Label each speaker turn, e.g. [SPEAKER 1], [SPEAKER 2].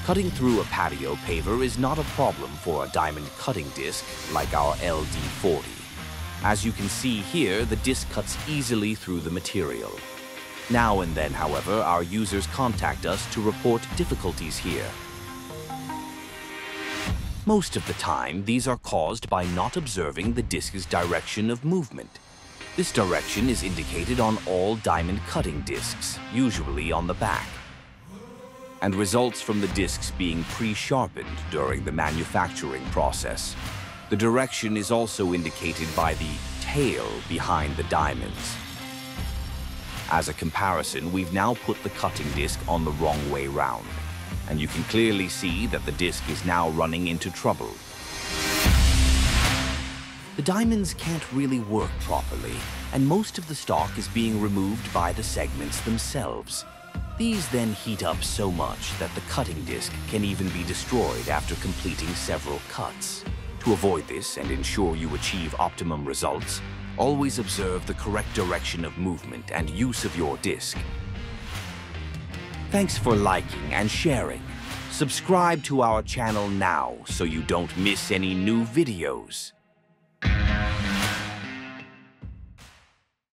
[SPEAKER 1] Cutting through a patio paver is not a problem for a diamond cutting disc like our LD40. As you can see here, the disc cuts easily through the material. Now and then, however, our users contact us to report difficulties here. Most of the time, these are caused by not observing the disc's direction of movement. This direction is indicated on all diamond cutting discs, usually on the back, and results from the discs being pre-sharpened during the manufacturing process. The direction is also indicated by the tail behind the diamonds. As a comparison, we've now put the cutting disc on the wrong way round, and you can clearly see that the disc is now running into trouble. The diamonds can't really work properly, and most of the stock is being removed by the segments themselves. These then heat up so much that the cutting disc can even be destroyed after completing several cuts. To avoid this and ensure you achieve optimum results, always observe the correct direction of movement and use of your disc. Thanks for liking and sharing. Subscribe to our channel now so you don't miss any new videos.